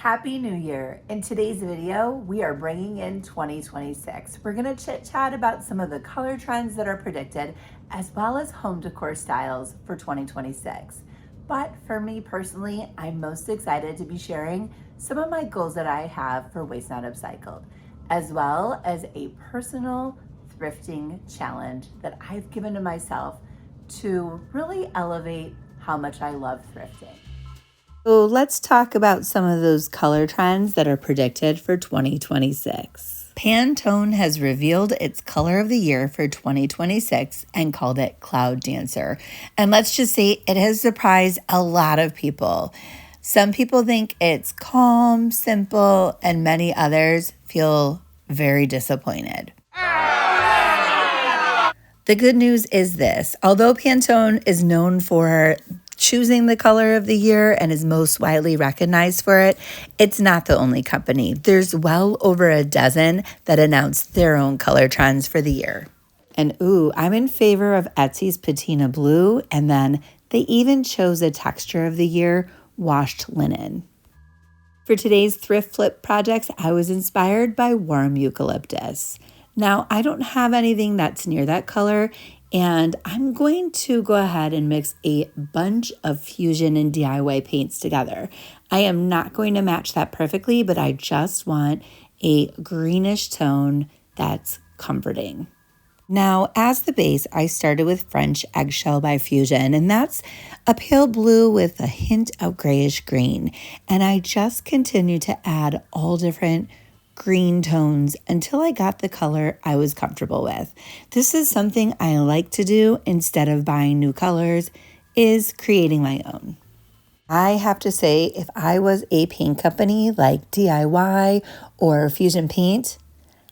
Happy New Year! In today's video, we are bringing in 2026. We're going to chit chat about some of the color trends that are predicted, as well as home decor styles for 2026. But for me personally, I'm most excited to be sharing some of my goals that I have for Waste Not Upcycled, as well as a personal thrifting challenge that I've given to myself to really elevate how much I love thrifting. So let's talk about some of those color trends that are predicted for 2026. Pantone has revealed its color of the year for 2026 and called it Cloud Dancer. And let's just say it has surprised a lot of people. Some people think it's calm, simple, and many others feel very disappointed. The good news is this: although Pantone is known for choosing the color of the year and is most widely recognized for it, it's not the only company. There's well over a dozen that announced their own color trends for the year. And I'm in favor of Etsy's Patina Blue, and then they even chose a texture of the year, washed linen. For today's thrift flip projects, I was inspired by warm eucalyptus. Now, I don't have anything that's near that color, and I'm going to go ahead and mix a bunch of fusion and DIY paints together. I am not going to match that perfectly, but I just want a greenish tone that's comforting. Now, as the base, I started with French Eggshell by Fusion, and that's a pale blue with a hint of grayish green. And I just continued to add all different green tones until I got the color I was comfortable with. This is something I like to do instead of buying new colors, is creating my own. I have to say, if I was a paint company like DIY or Fusion Paint,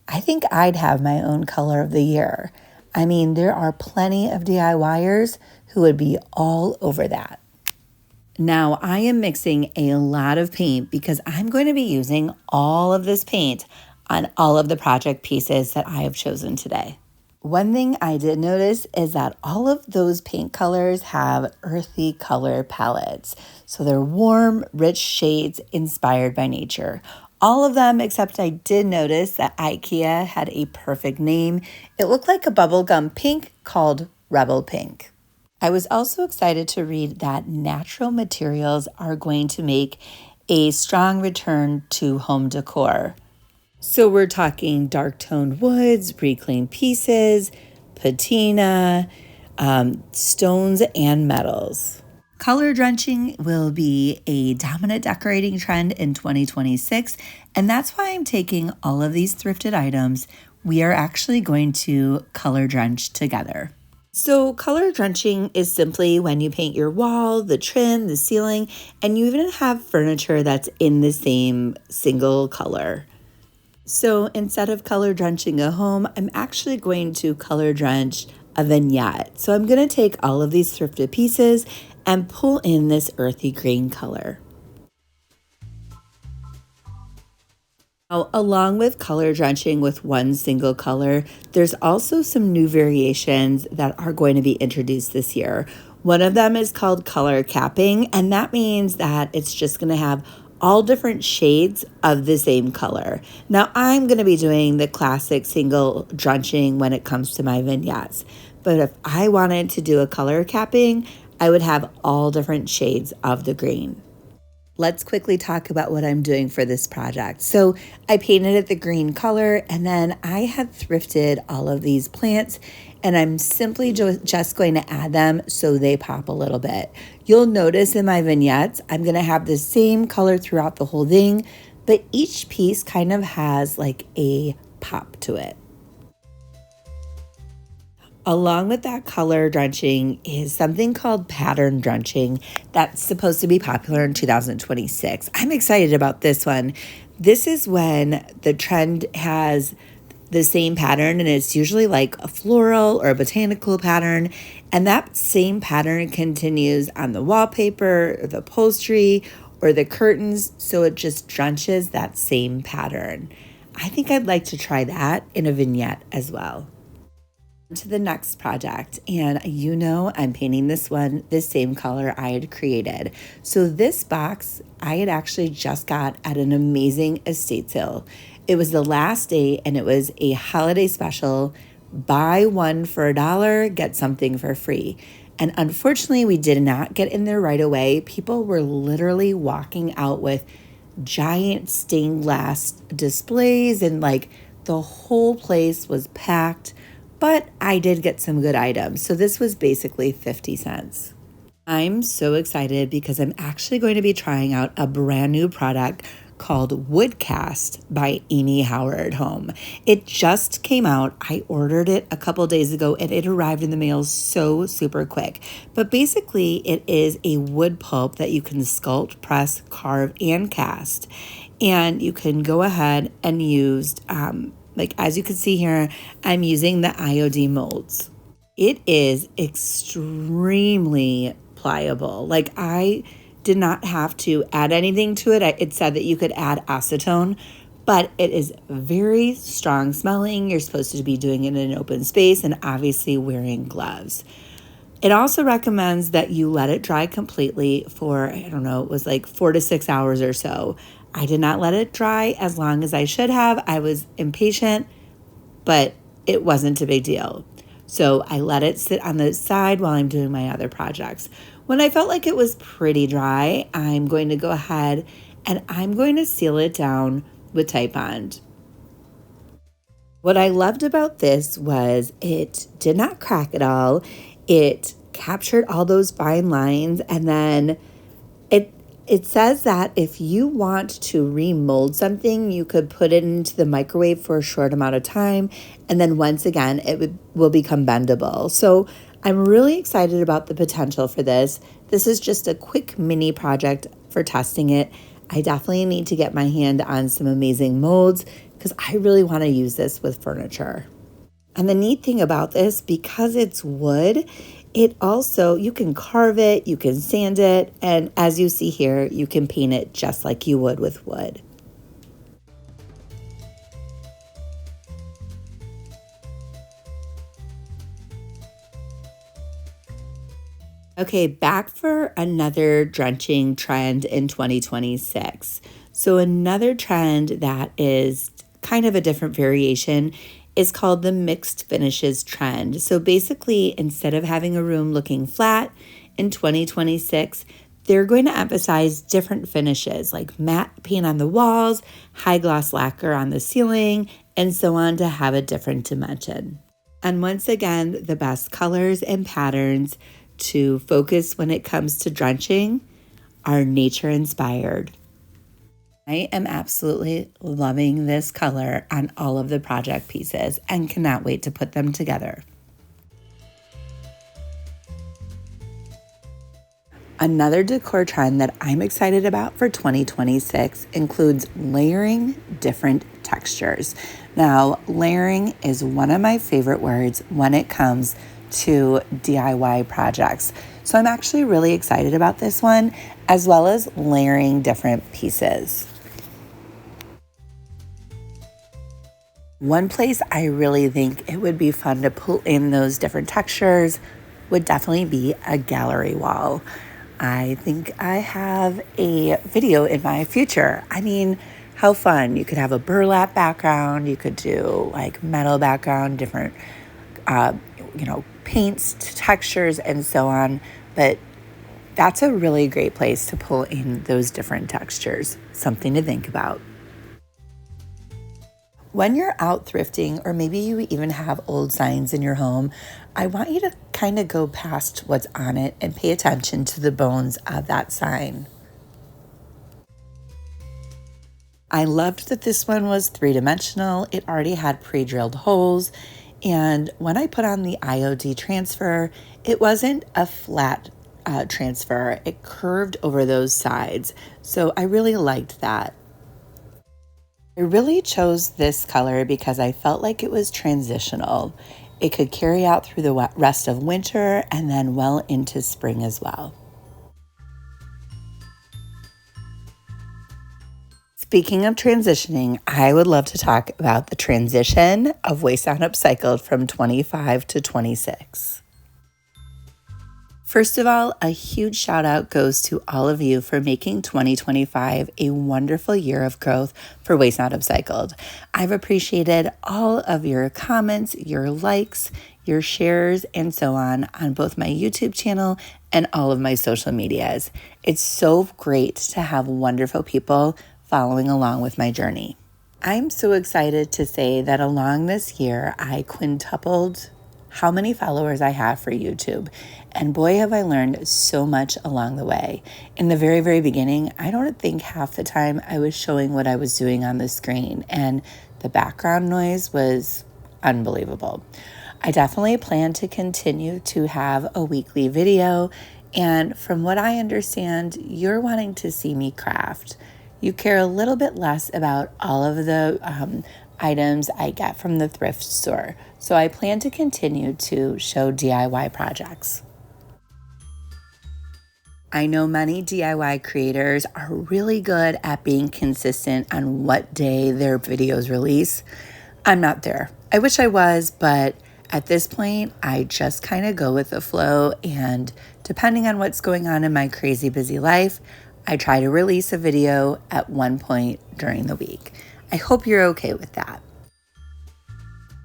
I think I'd have my own color of the year. I mean, there are plenty of DIYers who would be all over that. Now, I am mixing a lot of paint because I'm going to be using all of this paint on all of the project pieces that I have chosen today. One thing I did notice is that all of those paint colors have earthy color palettes. So they're warm, rich shades inspired by nature. All of them, except I did notice that IKEA had a perfect name. It looked like a bubblegum pink called Rebel Pink. I was also excited to read that natural materials are going to make a strong return to home decor. So we're talking dark toned woods, reclaimed pieces, patina, stones, and metals. Color drenching will be a dominant decorating trend in 2026, and that's why I'm taking all of these thrifted items. We are actually going to color drench together. So color drenching is simply when you paint your wall, the trim, the ceiling, and you even have furniture that's in the same single color. So instead of color drenching a home, I'm actually going to color drench a vignette. So I'm going to take all of these thrifted pieces and pull in this earthy green color. Now, along with color drenching with one single color, there's also some new variations that are going to be introduced this year. One of them is called color capping, and that means that it's just going to have all different shades of the same color. Now, I'm going to be doing the classic single drenching when it comes to my vignettes, but if I wanted to do a color capping, I would have all different shades of the green. Let's quickly talk about what I'm doing for this project. So I painted it the green color, and then I had thrifted all of these plants, and I'm simply just going to add them so they pop a little bit. You'll notice in my vignettes, I'm going to have the same color throughout the whole thing, but each piece kind of has like a pop to it. Along with that color drenching is something called pattern drenching that's supposed to be popular in 2026. I'm excited about this one. This is when the trend has the same pattern, and it's usually like a floral or a botanical pattern, and that same pattern continues on the wallpaper or the upholstery or the curtains, so it just drenches that same pattern. I think I'd like to try that in a vignette as well. To the next project, and you know I'm painting this one the same color I had created. So this box I had actually just got at an amazing estate sale. It was the last day and it was a holiday special, buy one for $1, get something for free. And unfortunately we did not get in there right away. People were literally walking out with giant stained glass displays and like the whole place was packed. But I did get some good items. So this was basically 50 cents. I'm so excited because I'm actually going to be trying out a brand new product called Woodcast by Amy Howard Home. It just came out. I ordered it a couple days ago and it arrived in the mail so super quick. But basically it is a wood pulp that you can sculpt, press, carve, and cast. And you can go ahead and use like as you can see here, I'm using the IOD molds. It is extremely pliable. Like I did not have to add anything to it. It said that you could add acetone, but it is very strong smelling. You're supposed to be doing it in an open space and obviously wearing gloves. It also recommends that you let it dry completely for, I don't know, it was like 4 to 6 hours or so. I did not let it dry as long as I should have. I was impatient, but it wasn't a big deal. So I let it sit on the side while I'm doing my other projects. When I felt like it was pretty dry, I'm going to go ahead and I'm going to seal it down with Titebond. What I loved about this was it did not crack at all. It captured all those fine lines, and then it says that if you want to remold something, you could put it into the microwave for a short amount of time, and then once again, will become bendable. So I'm really excited about the potential for this. This is just a quick mini project for testing it. I definitely need to get my hand on some amazing molds because I really want to use this with furniture. And the neat thing about this, because it's wood, it also, you can carve it, you can sand it, and as you see here, you can paint it just like you would with wood. Okay, back for another drenching trend in 2026. So another trend that is kind of a different variation is called the mixed finishes trend. So basically, instead of having a room looking flat in 2026, they're going to emphasize different finishes like matte paint on the walls, high gloss lacquer on the ceiling, and so on to have a different dimension. And once again, the best colors and patterns to focus when it comes to drenching are nature inspired. I am absolutely loving this color on all of the project pieces and cannot wait to put them together. Another decor trend that I'm excited about for 2026 includes layering different textures. Now, layering is one of my favorite words when it comes to DIY projects. So I'm actually really excited about this one, as well as layering different pieces. One place I really think it would be fun to pull in those different textures would definitely be a gallery wall. I think I have a video in my future. I mean, how fun. You could have a burlap background, you could do like metal background, different, paints, textures, and so on. But that's a really great place to pull in those different textures. Something to think about. When you're out thrifting, or maybe you even have old signs in your home, I want you to kind of go past what's on it and pay attention to the bones of that sign. I loved that this one was 3-dimensional. It already had pre-drilled holes. And when I put on the IOD transfer, it wasn't a flat transfer. It curved over those sides. So I really liked that. I really chose this color because I felt like it was transitional. It could carry out through the rest of winter and then well into spring as well. Speaking of transitioning, I would love to talk about the transition of Waste Not Upcycled from 25 to 26. First of all, a huge shout out goes to all of you for making 2025 a wonderful year of growth for Waste Not Upcycled. I've appreciated all of your comments, your likes, your shares, and so on both my YouTube channel and all of my social medias. It's so great to have wonderful people following along with my journey. I'm so excited to say that along this year, I quintupled how many followers I have for YouTube. And boy, have I learned so much along the way. In the very, very beginning, I don't think half the time I was showing what I was doing on the screen, and the background noise was unbelievable. I definitely plan to continue to have a weekly video, and from what I understand, you're wanting to see me craft. You care a little bit less about all of the items I get from the thrift store. So I plan to continue to show DIY projects. I know many DIY creators are really good at being consistent on what day their videos release. I'm not there. I wish I was, but at this point, I just kind of go with the flow, and depending on what's going on in my crazy busy life, I try to release a video at one point during the week. I hope you're okay with that.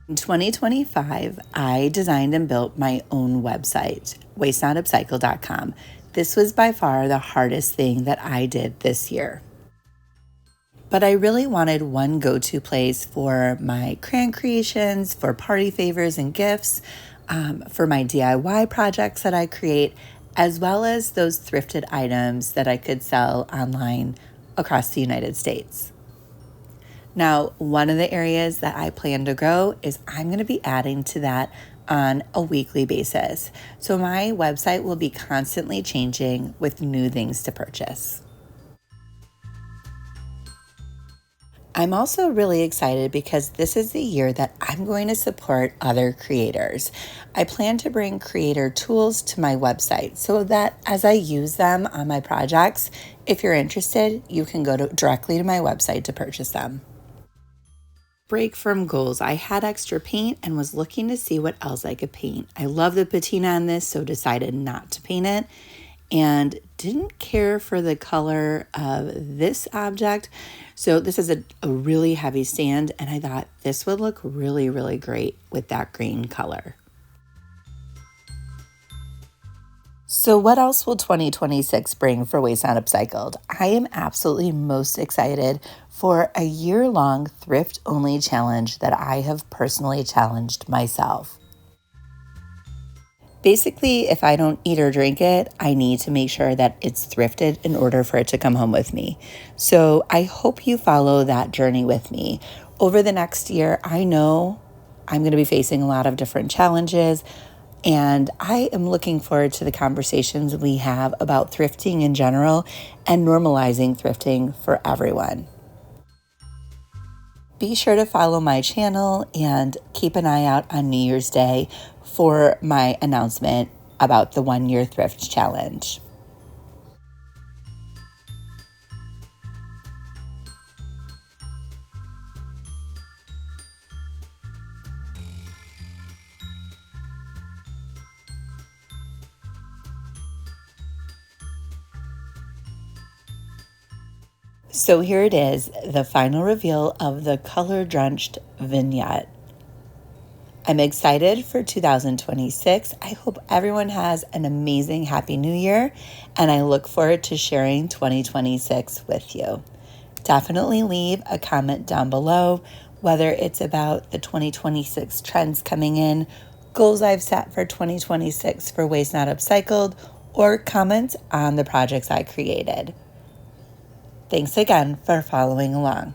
In 2025, I designed and built my own website, wastenotupcycled.com. This was by far the hardest thing that I did this year. But I really wanted one go-to place for my crayon creations, for party favors and gifts, for my DIY projects that I create, as well as those thrifted items that I could sell online across the United States. Now, one of the areas that I plan to grow is I'm going to be adding to that on a weekly basis. So my website will be constantly changing with new things to purchase. I'm also really excited because this is the year that I'm going to support other creators. I plan to bring creator tools to my website so that as I use them on my projects, if you're interested, you can go directly to my website to purchase them. Break from goals. I had extra paint and was looking to see what else I could paint. I love the patina on this, so decided not to paint it, and didn't care for the color of this object. So this is a really heavy sand, and I thought this would look really, really great with that green color. So what else will 2026 bring for Waste Not Upcycled? I am absolutely most excited for a year-long thrift-only challenge that I have personally challenged myself. Basically, if I don't eat or drink it, I need to make sure that it's thrifted in order for it to come home with me. So I hope you follow that journey with me. Over the next year, I know I'm going to be facing a lot of different challenges, and I am looking forward to the conversations we have about thrifting in general and normalizing thrifting for everyone. Be sure to follow my channel and keep an eye out on New Year's Day for my announcement about the 1-year thrift challenge. So here it is, the final reveal of the color-drenched vignette. I'm excited for 2026. I hope everyone has an amazing Happy New Year, and I look forward to sharing 2026 with you. Definitely leave a comment down below, whether it's about the 2026 trends coming in, goals I've set for 2026 for Waste Not Upcycled, or comments on the projects I created. Thanks again for following along.